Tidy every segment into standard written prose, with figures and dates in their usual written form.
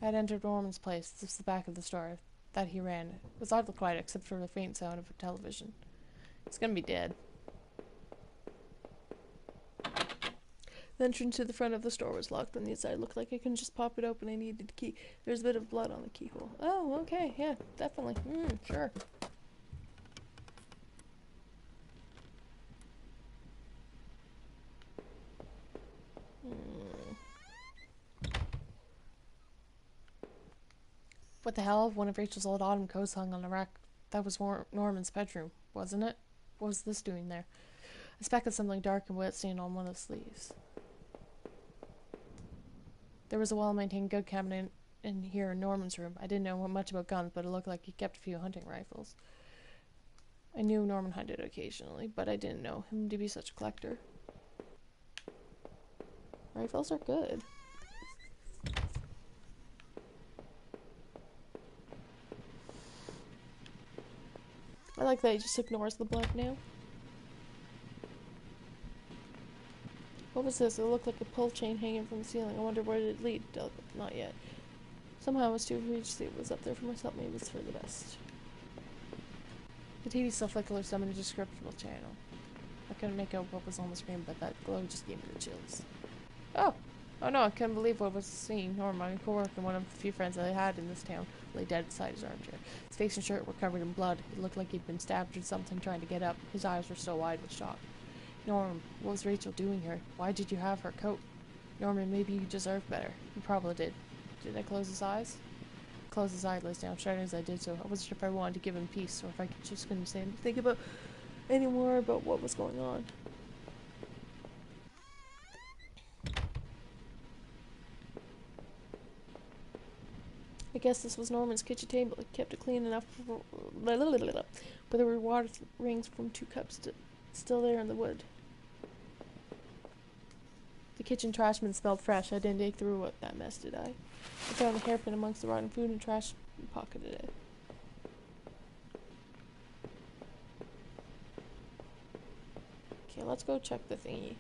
I had entered Norman's place. This was the back of the store that he ran. It was oddly quiet except for the faint sound of a television. He's gonna be dead. The entrance to the front of the store was locked on the inside. It looked like I couldn't just pop it open. I needed a key. There was a bit of blood on the keyhole. Oh, okay, yeah, definitely. Sure. What the hell? One of Rachel's old autumn coats hung on the rack. That was Norman's bedroom, wasn't it? What was this doing there? A speck of something dark and wet stained on one of the sleeves. There was a well-maintained gun cabinet in here in Norman's room. I didn't know much about guns, but it looked like he kept a few hunting rifles. I knew Norman hunted occasionally, but I didn't know him to be such a collector. Rifles are good. I like that he just ignores the blood now. What was this? It looked like a pull chain hanging from the ceiling. I wonder where did it lead? Not yet. Somehow I was too afraid to see what was up there for myself. Maybe it's for the best. The TV still flickered some indescribable channel. I couldn't make out what was on the screen, but that glow just gave me the chills. Oh! Oh no, I couldn't believe what I was seeing. Norman, my co-worker, and one of the few friends I had in this town, lay dead beside his armchair. His face and shirt were covered in blood. It looked like he'd been stabbed or something trying to get up. His eyes were so wide with shock. Norman, what was Rachel doing here? Why did you have her coat? Norman, maybe you deserved better. You probably did. Did I close his eyes? Closed his eyelids down, shuddering as I did so. I wasn't sure if I wanted to give him peace, or if I just couldn't say anything about any more about what was going on. I guess this was Norman's kitchen table. It kept it clean enough for... But there were water rings from 2 cups still there in the wood. The kitchen trash bin smelled fresh. I didn't dig through that mess, did I? I found a hairpin amongst the rotten food and trash and pocketed it. Okay, let's go check the thingy.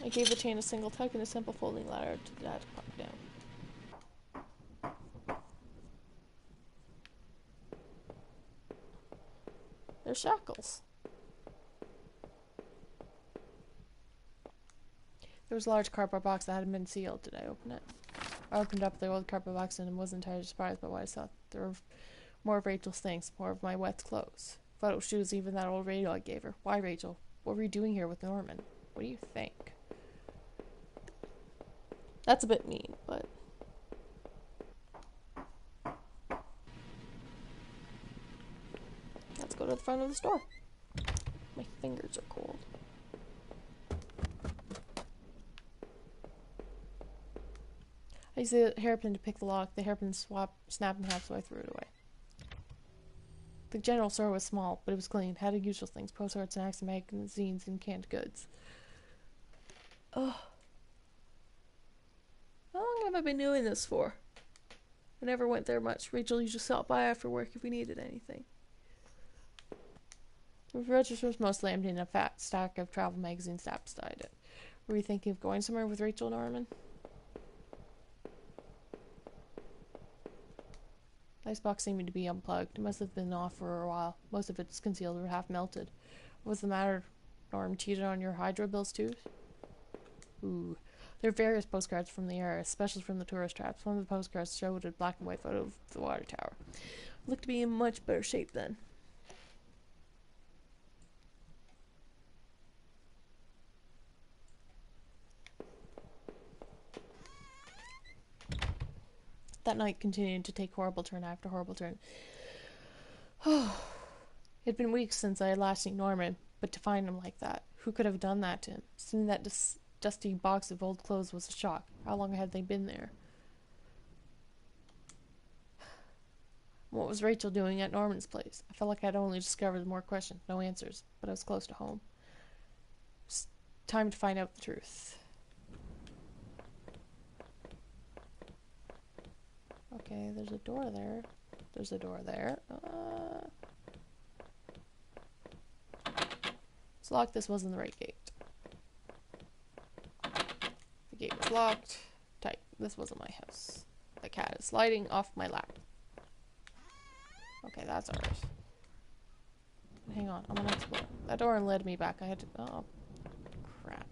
I gave the chain a single tug and a simple folding ladder to that to pop down. They're shackles. There was a large cardboard box that hadn't been sealed. Did I open it? I opened up the old cardboard box and wasn't entirely surprised by what I saw. There were more of Rachel's things, more of my wet clothes. Photo shoes, even that old radio I gave her. Why, Rachel? What were you doing here with Norman? What do you think? That's a bit mean, but... Let's go to the front of the store. My fingers are cold. I used the hairpin to pick the lock. The hairpin snapped in half, so I threw it away. The general store was small, but it was clean. Had the usual things: postcards, snacks, magazines, and canned goods. Ugh. How long have I been doing this for? I never went there much. Rachel used to stop by after work if we needed anything. The register was mostly empty and a fat stack of travel magazines sat beside it. Were you thinking of going somewhere with Rachel, Norman? The icebox seemed to be unplugged. It must have been off for a while. Most of it's concealed or half melted. What was the matter? Norm cheated on your hydro bills too? Ooh. There are various postcards from the area, especially from the tourist traps. One of the postcards showed a black and white photo of the water tower. It looked to be in much better shape then. That night continued to take horrible turn after horrible turn. It had been weeks since I had last seen Norman, but to find him like that, who could have done that to him? Seeing that dusty box of old clothes was a shock. How long had they been there? What was Rachel doing at Norman's place? I felt like I'd only discovered more questions, no answers, but I was close to home. It was time to find out the truth. Okay, there's a door there. There's a door there. It's locked. This wasn't the right gate. The gate was locked. Tight. This wasn't my house. The cat is sliding off my lap. Okay, that's ours. Hang on, I'm gonna explore. That door led me back. I had to. Oh, crap.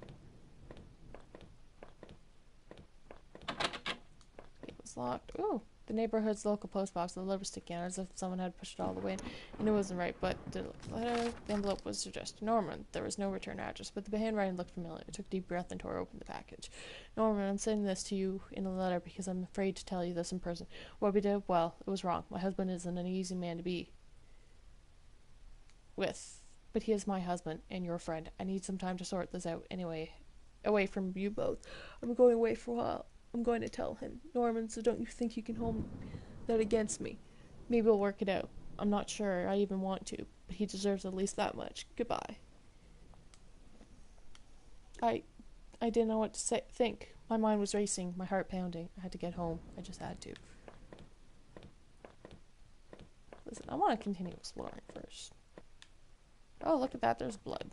It was locked. Ooh, the neighborhood's local post box. The letter was sticking out as if someone had pushed it all the way in. I knew it wasn't right, but the letter, the envelope was addressed to Norman. There was no return address, but the handwriting looked familiar. I took a deep breath and tore open the package. Norman, I'm sending this to you in a letter because I'm afraid to tell you this in person. What we did, well, it was wrong. My husband isn't an easy man to be with. But he is my husband and your friend. I need some time to sort this out anyway. Away from you both. I'm going away for a while. I'm going to tell him. Norman, so don't you think you can hold that against me? Maybe we'll work it out. I'm not sure I even want to, but he deserves at least that much. Goodbye. I didn't know what to think. My mind was racing, my heart pounding. I had to get home. I just had to. Listen, I want to continue exploring first. Oh, look at that. There's blood.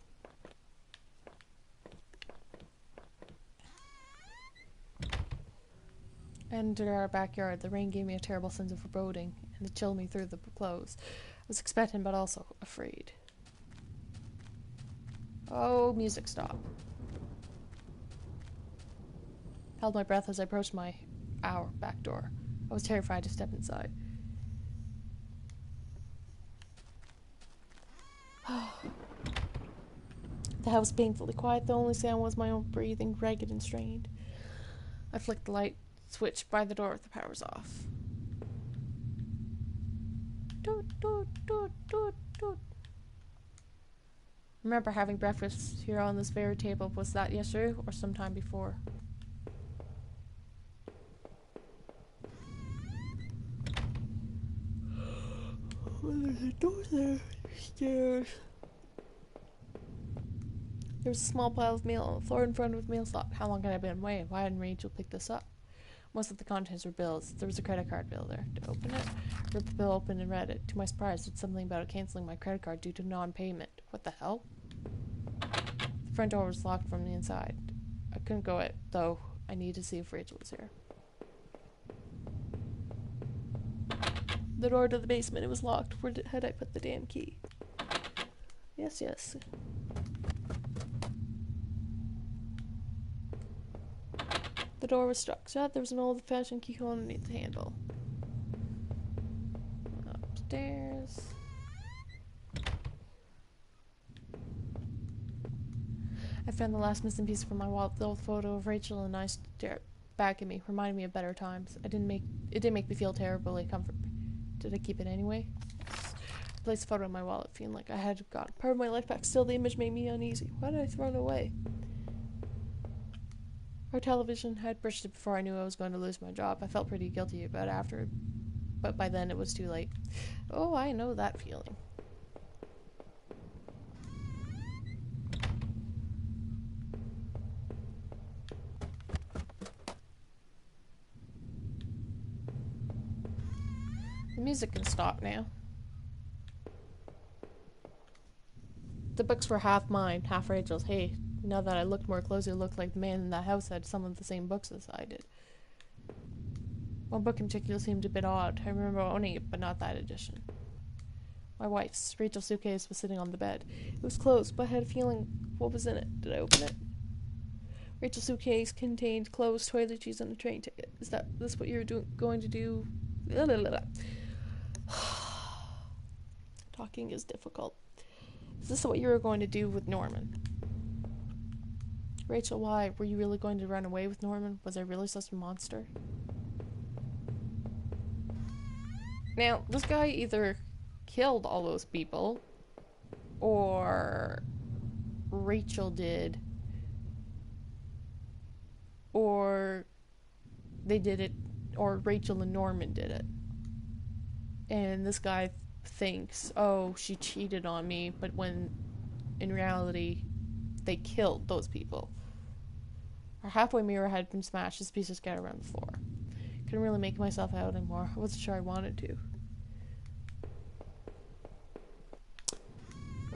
And in our backyard, the rain gave me a terrible sense of foreboding, and it chilled me through the clothes. I was expectant, but also afraid. Oh, music stop. Held my breath as I approached our back door. I was terrified to step inside. The house was painfully quiet. The only sound was my own breathing, ragged and strained. I flicked the light switch by the door if the power was off. Doot, doot, doot, doot, doot. Remember having breakfast here on this very table. Was that yesterday or sometime before? Well, there's a door there. Stairs. There was a small pile of mail on the floor in front of the mail slot. How long had I been away? Why hadn't Rachel picked this up? Most of the contents were bills. There was a credit card bill there. To open it, I ripped the bill open and read it. To my surprise, it said something about canceling my credit card due to non-payment. What the hell? The front door was locked from the inside. I couldn't go it, though. I needed to see if Rachel was here. The door to the basement, it was locked. Where had I put the damn key? Yes, yes. The door was stuck shut. There was an old-fashioned key hole underneath the handle. Upstairs. I found the last missing piece from my wallet. The old photo of Rachel and I stared back at me, reminding me of better times. It didn't make me feel terribly comfortable. Did I keep it anyway? I placed the photo in my wallet, feeling like I had got part of my life back. Still, the image made me uneasy. Why did I throw it away? Our television had bursted before I knew I was going to lose my job. I felt pretty guilty about it after, but by then it was too late. Oh, I know that feeling. The music can stop now. The books were half mine, half Rachel's. Hey, now that I looked more closely, it looked like the man in that house had some of the same books as I did. One book in particular seemed a bit odd. I remember owning it, but not that edition. My wife's, Rachel's suitcase was sitting on the bed. It was closed, but I had a feeling what was in it. Did I open it? Rachel's suitcase contained clothes, toiletries, and a train ticket. Is this what you're going to do? Talking is difficult. Is this what you were going to do with Norman? Rachel, why? Were you really going to run away with Norman? Was I really such a monster? Now, this guy either killed all those people, or Rachel did, or they did it, or Rachel and Norman did it. And this guy thinks, oh, she cheated on me, but when in reality they killed those people. Our halfway mirror had been smashed, as pieces scattered around the floor. Couldn't really make myself out anymore. I wasn't sure I wanted to.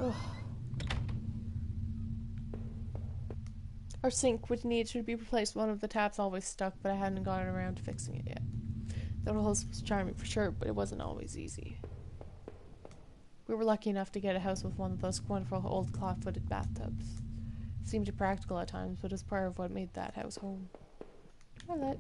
Ugh. Our sink would need to be replaced. One of the taps always stuck, but I hadn't gotten around to fixing it yet. The house was charming for sure, but it wasn't always easy. We were lucky enough to get a house with one of those wonderful old claw-footed bathtubs. It seemed impractical at times, but it was part of what made that house home. Toilet.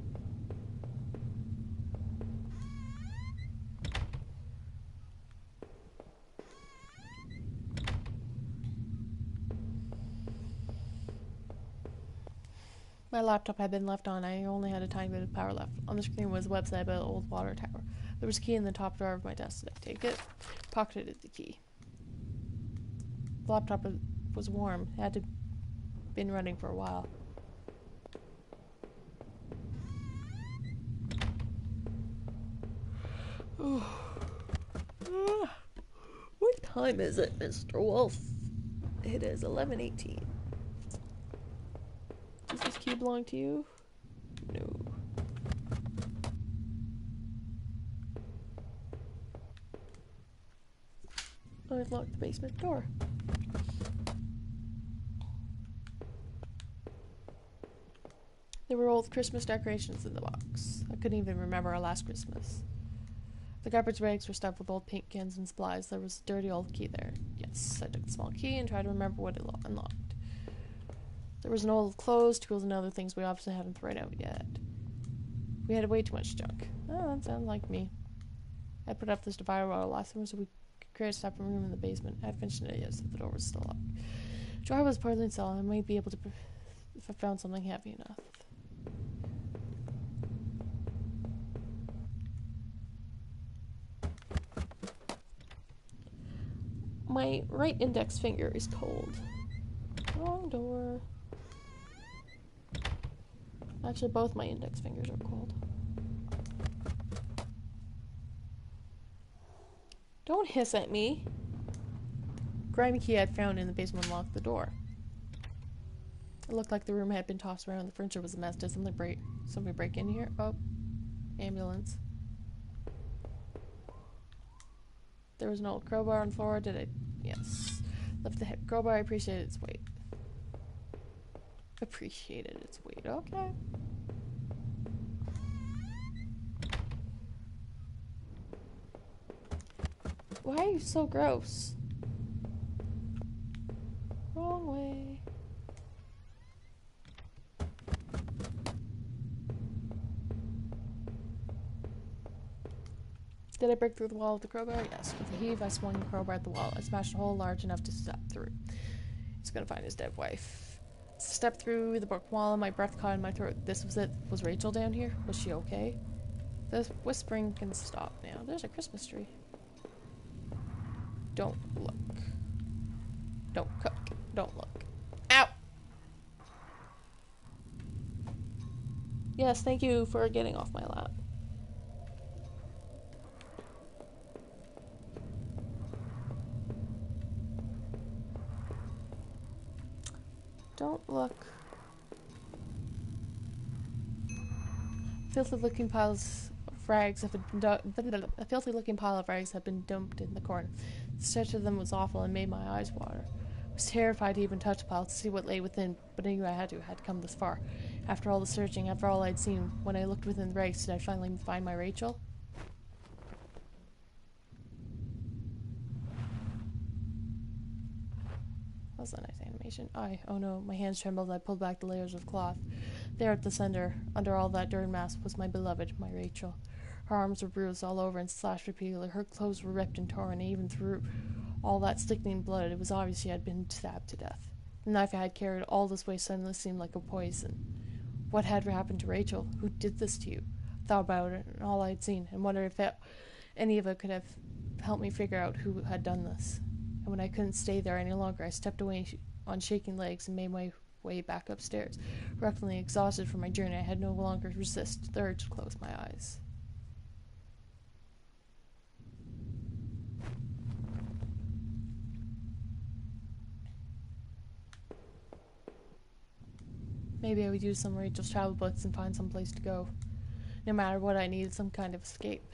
My laptop had been left on. I only had a tiny bit of power left. On the screen was a website about an old water tower. There was a key in the top drawer of my desk. Did I take it? Pocketed the key. The laptop was warm. It had been running for a while. What time is it, Mr. Wolf? It is 11:18. Does this key belong to you? No. I've locked the basement door. There were old Christmas decorations in the box. I couldn't even remember our last Christmas. The cupboard's rags were stuffed with old paint cans and supplies. There was a dirty old key there. Yes, I took the small key and tried to remember what it unlocked. There was an old clothes, tools, and other things we obviously hadn't thrown out yet. We had way too much junk. Oh, that sounds like me. I put up this divider wall last summer so we could create a separate room in the basement. I hadn't finished it yet, so the door was still locked. The drawer was partly installed. I might be able to if I found something heavy enough. My right index finger is cold. Wrong door. Actually, both my index fingers are cold. Don't hiss at me. The grimy key I'd found in the basement unlocked the door. It looked like the room had been tossed around. The furniture was a mess. Did somebody break in here? Oh, ambulance. There was an old crowbar on the floor. Did I? Yes. Lift the crowbar. I appreciated its weight. Appreciated its weight. Okay. Why are you so gross? Wrong way. Did I break through the wall with the crowbar? Yes. With a heave, I swung the crowbar at the wall. I smashed a hole large enough to step through. He's gonna find his dead wife. Stepped through the brick wall and my breath caught in my throat. This was it. Was Rachel down here? Was she okay? The whispering can stop now. There's a Christmas tree. Don't look. Don't cook. Don't look. Ow! Yes, thank you for getting off my lap. Don't look. Filthy-looking piles of rags have been a filthy-looking pile of rags had been dumped in the corner. The stench of them was awful and made my eyes water. I was terrified to even touch the pile to see what lay within, but I knew I had come this far. After all the searching, after all I'd seen, when I looked within the rags, did I finally find my Rachel? That was a nice animation. Oh no, my hands trembled. I pulled back the layers of cloth. There at the center, under all that dirt mass, was my beloved, my Rachel. Her arms were bruised all over and slashed repeatedly. Her clothes were ripped and torn, and even through all that sickening blood, it was obvious she had been stabbed to death. The knife I had carried all this way suddenly seemed like a poison. What had happened to Rachel? Who did this to you? I thought about it and all I had seen, and wondered if any of it could have helped me figure out who had done this. And when I couldn't stay there any longer, I stepped away on shaking legs and made my way back upstairs. Reluctantly exhausted from my journey, I had no longer resist the urge to close my eyes. Maybe I would use some of Rachel's travel books and find some place to go. No matter what, I needed some kind of escape.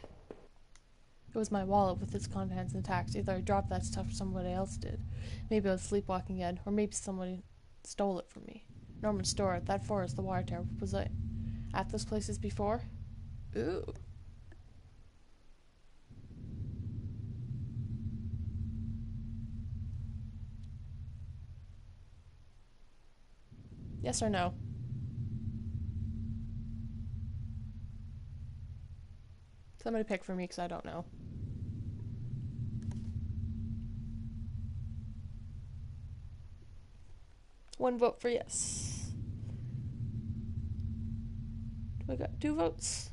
It was my wallet with its contents intact. Either I dropped that stuff or somebody else did. Maybe I was sleepwalking again, or maybe somebody stole it from me. Norman's store, that forest, the water tower. Was I at those places before? Ooh. Yes or no? Somebody pick for me because I don't know. One vote for yes. We got 2 votes.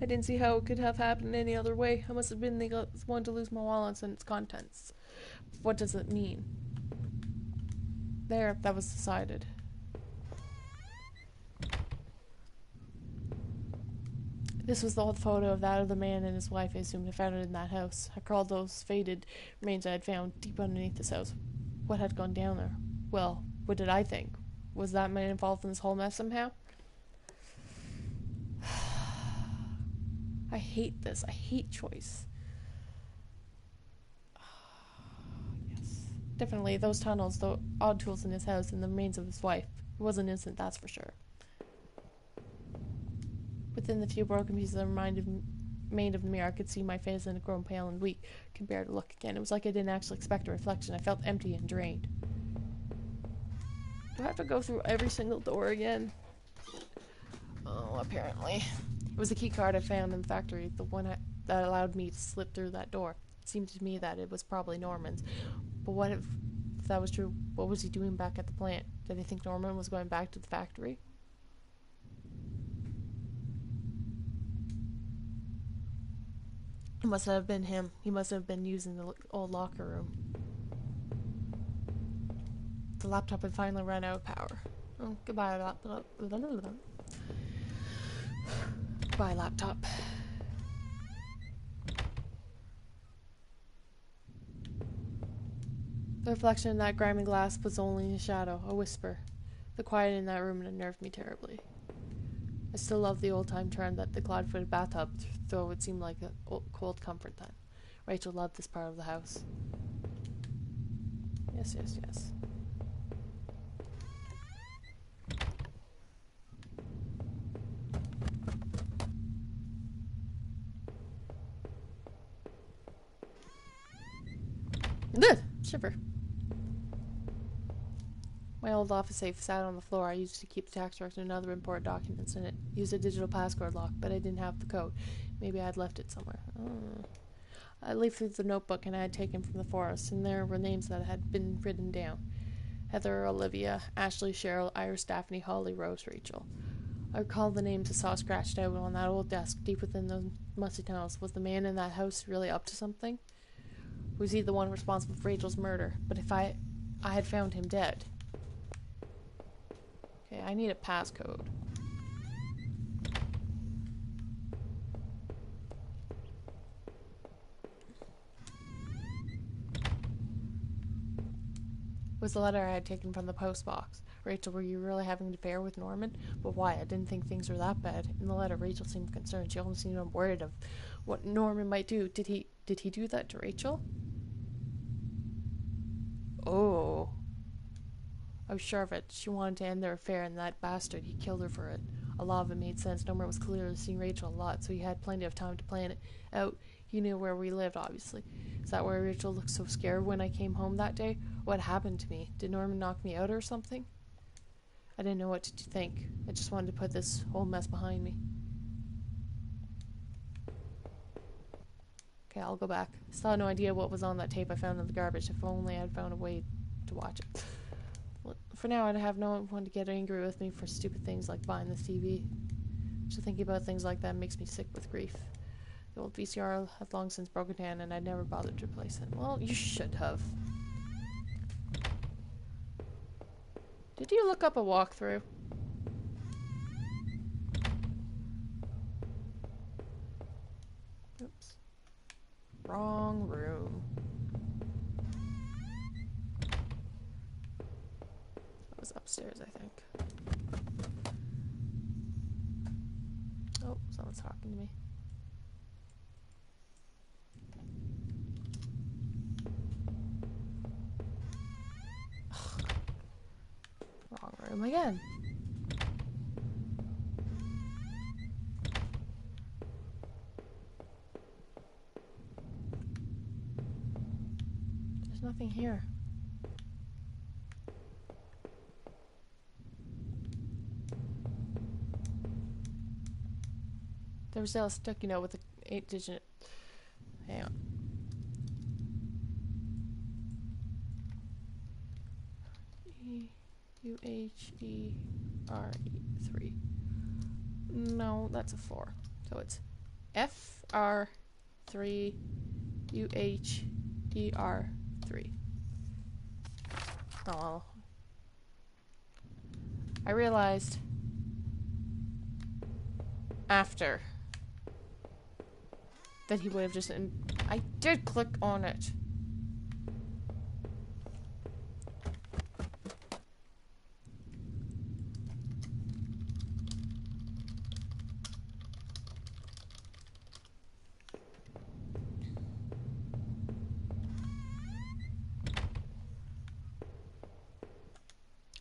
I didn't see how it could have happened any other way. I must have been the one to lose my wallet and its contents. What does it mean? There, that was decided. This was the old photo of that of the man and his wife I assumed I found it in that house. I crawled those faded remains I had found deep underneath this house. What had gone down there? Well, what did I think? Was that man involved in this whole mess somehow? I hate this. I hate choice. Yes. Definitely, those tunnels, the odd tools in his house, and the remains of his wife. It wasn't innocent, that's for sure. Within the few broken pieces that remained of the mirror, I could see my face and it grown pale and weak. I could bear to look again. It was like I didn't actually expect a reflection. I felt empty and drained. Do I have to go through every single door again? Oh, apparently. It was the key card I found in the factory, the one that allowed me to slip through that door. It seemed to me that it was probably Norman's. But what if that was true? What was he doing back at the plant? Did he think Norman was going back to the factory? It must have been him. He must have been using the old locker room. The laptop had finally run out of power. Oh, goodbye, laptop. Goodbye, laptop. The reflection in that grimy glass was only a shadow, a whisper. The quiet in that room unnerved me terribly. I still love the old-time charm that the cloud-footed bathtub, though it seemed like a cold comfort then. Rachel loved this part of the house. Yes, yes, yes. Ugh! Shiver. My old office safe sat on the floor. I used to keep the tax records and other important documents in it. Used a digital passcode lock, but I didn't have the code. Maybe I had left it somewhere. I leafed through the notebook and I had taken from the forest, and there were names that had been written down. Heather, Olivia, Ashley, Cheryl, Iris, Daphne, Holly, Rose, Rachel. I recalled the names I saw scratched out on that old desk, deep within those musty tunnels. Was the man in that house really up to something? Was he the one responsible for Rachel's murder? But if I had found him dead. Okay, I need a passcode. It was the letter I had taken from the post box. Rachel, were you really having an affair with Norman? But why? I didn't think things were that bad. In the letter, Rachel seemed concerned. She almost seemed worried of what Norman might do. Did he do that to Rachel? Oh. I was sure of it. She wanted to end their affair, and that bastard, he killed her for it. A lot of it made sense. Norman was clearly seeing Rachel a lot, so he had plenty of time to plan it out. He knew where we lived, obviously. Is that why Rachel looked so scared when I came home that day? What happened to me? Did Norman knock me out or something? I didn't know what to think. I just wanted to put this whole mess behind me. Okay, I'll go back. Still had no idea what was on that tape I found in the garbage. If only I'd found a way to watch it. Well, for now, I'd have no one to get angry with me for stupid things like buying this TV. Just thinking about things like that makes me sick with grief. The old VCR had long since broken down, and I'd never bothered to replace it. Well, you should have. Did you look up a walkthrough? Oops. Wrong room. That was upstairs, I think. Oh, someone's talking to me. Come again. There's nothing here. There was a sticky note with the 8-digit. Hang on. UHERE3. No, that's a 4. So it's FR3 UHER3. Oh well. I realized after that he would have just. I did click on it.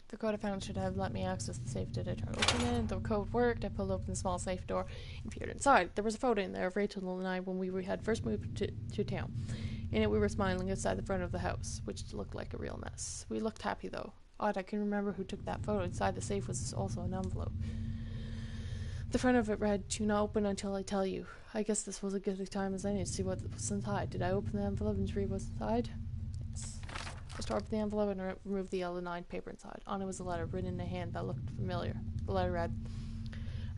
The code I found should have let me access the safe. Did I try to open it? The code worked. I pulled open the small safe door and peered inside. There was a photo in there of Rachel and I when we had first moved to town. In it, we were smiling outside the front of the house, which looked like a real mess. We looked happy, though. Odd, I can remember who took that photo. Inside the safe was also an envelope. The front of it read, "Do not open until I tell you." I guess this was as good a time as any to see what was inside. Did I open the envelope and read what's inside? Yes. I tore up the envelope and removed the yellow lined paper inside. On it was a letter written in a hand that looked familiar. The letter read,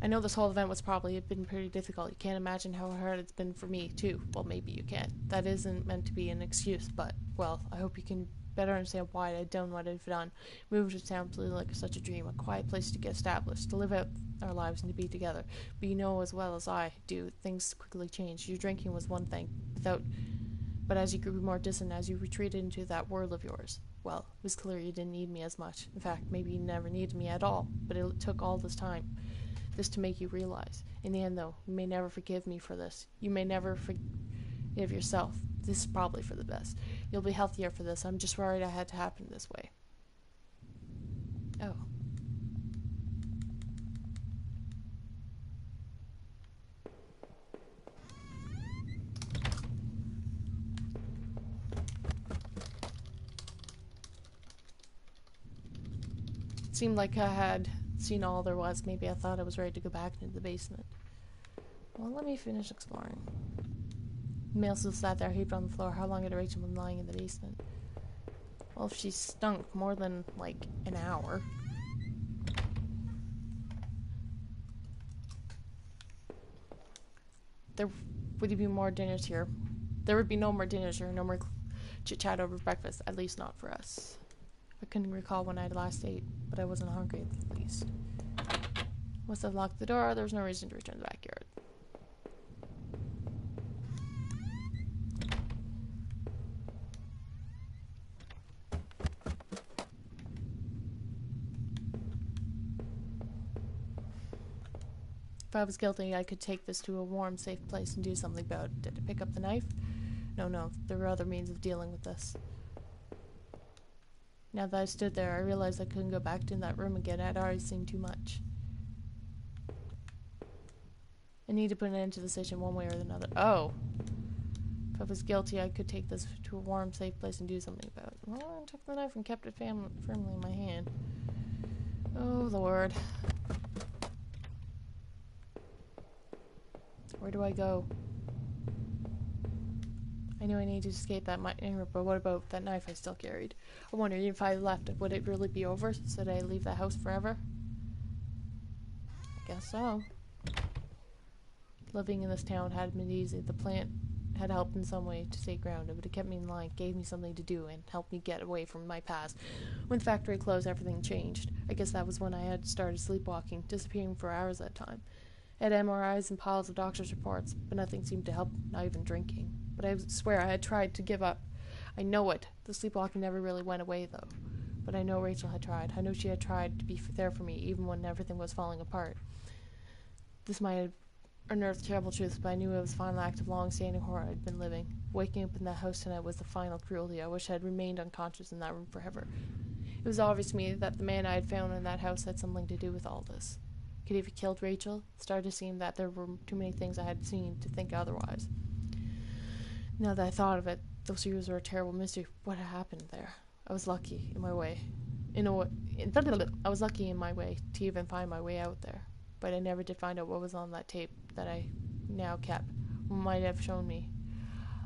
"I know this whole event was probably been pretty difficult. You can't imagine how hard it's been for me, too. Well, maybe you can. That isn't meant to be an excuse, but, well, I hope you can better understand why I'd done what I've done. Moved to town feeling like such a dream, a quiet place to get established, to live out our lives and to be together. But you know as well as I do, things quickly changed. Your drinking was one thing, but as you grew more distant, as you retreated into that world of yours, well, it was clear you didn't need me as much. In fact, maybe you never needed me at all. But it took all this time. This to make you realize. In the end, though, you may never forgive me for this. You may never forgive yourself. This is probably for the best. You'll be healthier for this. I'm just worried I had to happen this way." Oh. It seemed like I had seen all there was. Maybe I thought I was ready to go back into the basement. Well, let me finish exploring. The mail still sat there, heaped on the floor. How long had Rachel been lying in the basement? Well, if she stunk more than, like, an hour. There would be more dinners here. There would be no more dinners here, no more chit-chat over breakfast, at least not for us. I couldn't recall when I'd last ate, but I wasn't hungry at least. Once I locked the door, there was no reason to return to the backyard. If I was guilty, I could take this to a warm, safe place and do something about it. Did I pick up the knife? No, there were other means of dealing with this. Now that I stood there, I realized I couldn't go back to that room again. I'd already seen too much. I need to put an end to the situation one way or another. Oh. If I was guilty, I could take this to a warm, safe place and do something about it. Well, I took the knife and kept it firmly in my hand. Oh, Lord. Where do I go? I knew I needed to escape that nightmare, but what about that knife I still carried? I wondered if I left, would it really be over? Should I leave the house forever? I guess so. Living in this town hadn't been easy. The plant had helped in some way to stay grounded, but it kept me in line, gave me something to do, and helped me get away from my past. When the factory closed, everything changed. I guess that was when I had started sleepwalking, disappearing for hours at a time. I had MRIs and piles of doctor's reports, but nothing seemed to help, not even drinking. But I swear I had tried to give up. I know it. The sleepwalking never really went away, though. But I know Rachel had tried. I know she had tried to be there for me, even when everything was falling apart. This might have unearthed terrible truths, but I knew it was the final act of long-standing horror I'd been living. Waking up in that house tonight was the final cruelty. I wish I had remained unconscious in that room forever. It was obvious to me that the man I had found in that house had something to do with all this. Could he have killed Rachel? It started to seem that there were too many things I had seen to think otherwise. Now that I thought of it, those years were a terrible mystery. What had happened there? I was lucky in my way. I was lucky in my way to even find my way out there. But I never did find out what was on that tape that I now kept. What might have shown me.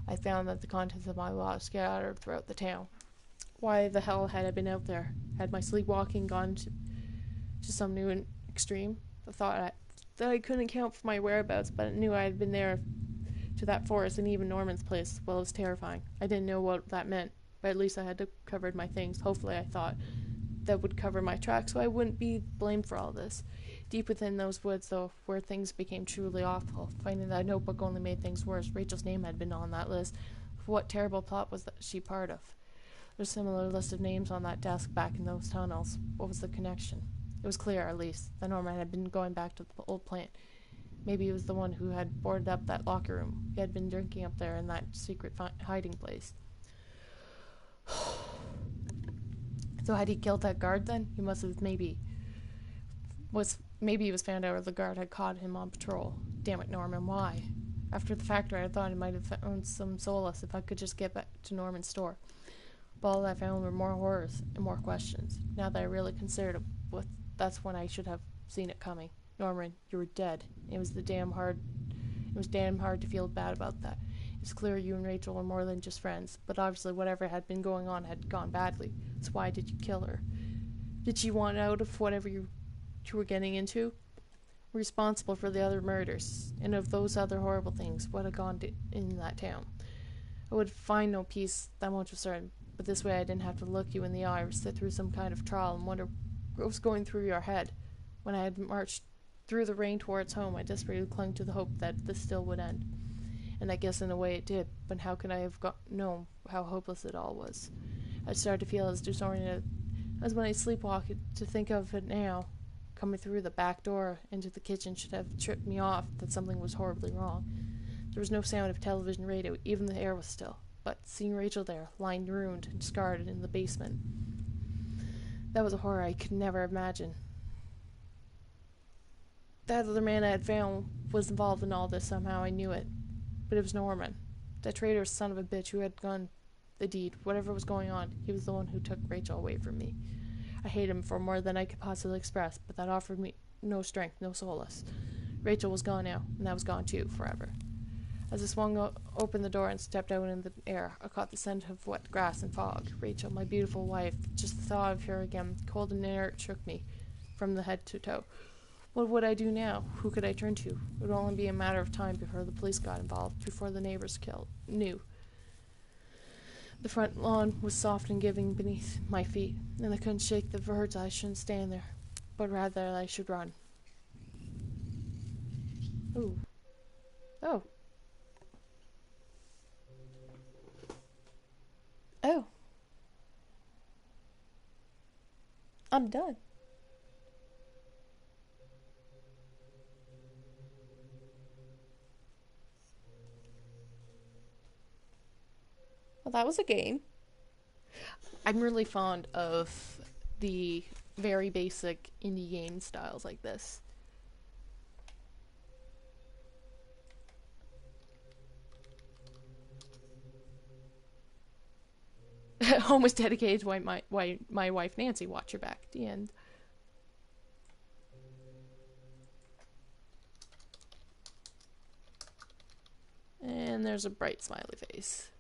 I found that the contents of my wallet scattered throughout the town. Why the hell had I been out there? Had my sleepwalking gone to some new extreme? The thought that I couldn't account for my whereabouts, but I knew I had been there to that forest and even Norman's place, well, it was terrifying. I didn't know what that meant, but at least I had covered my things. Hopefully, I thought that would cover my tracks, so I wouldn't be blamed for all this. Deep within those woods, though, where things became truly awful, finding that notebook only made things worse. Rachel's name had been on that list. What terrible plot was she part of? There's a similar list of names on that desk back in those tunnels. What was the connection? It was clear, at least, that Norman had been going back to the old plant. Maybe he was the one who had boarded up that locker room. He had been drinking up there in that secret hiding place. So had he killed that guard then? He must have maybe he was found out or the guard had caught him on patrol. Damn it, Norman, why? After the factory, I thought I might have found some solace if I could just get back to Norman's store. But all I found were more horrors and more questions. Now that I really considered it, that's when I should have seen it coming. Norman, you were dead. It was damn hard to feel bad about that. It's clear you and Rachel were more than just friends, but obviously whatever had been going on had gone badly. So why did you kill her? Did she want out of whatever you were getting into? Responsible for the other murders, and of those other horrible things, what had gone in that town. I would find no peace, that much was certain, but this way I didn't have to look you in the eye or sit through some kind of trial and wonder what was going through your head. When I had marched through the rain towards home, I desperately clung to the hope that this still would end. And I guess in a way it did, but how could I have known how hopeless it all was? I started to feel as disoriented as when I sleepwalked. To think of it now, coming through the back door into the kitchen should have tripped me off that something was horribly wrong. There was no sound of television, radio, even the air was still. But seeing Rachel there, lying ruined and scarred in the basement, that was a horror I could never imagine. That other man I had found was involved in all this somehow, I knew it. But it was Norman. That traitorous son of a bitch who had done the deed. Whatever was going on, he was the one who took Rachel away from me. I hated him for more than I could possibly express, but that offered me no strength, no solace. Rachel was gone now, and that was gone too, forever. As I swung open the door and stepped out in the air, I caught the scent of wet grass and fog. Rachel, my beautiful wife, just the thought of her again, cold and inert, shook me from the head to toe. What would I do now? Who could I turn to? It would only be a matter of time before the police got involved, before the neighbors knew. The front lawn was soft and giving beneath my feet, and I couldn't shake the words I shouldn't stand there, but rather I should run. Ooh. Oh. Oh. I'm done. Well, that was a game. I'm really fond of the very basic indie game styles like this. Home was dedicated to my wife Nancy. Watch your back. The end. And there's a bright smiley face.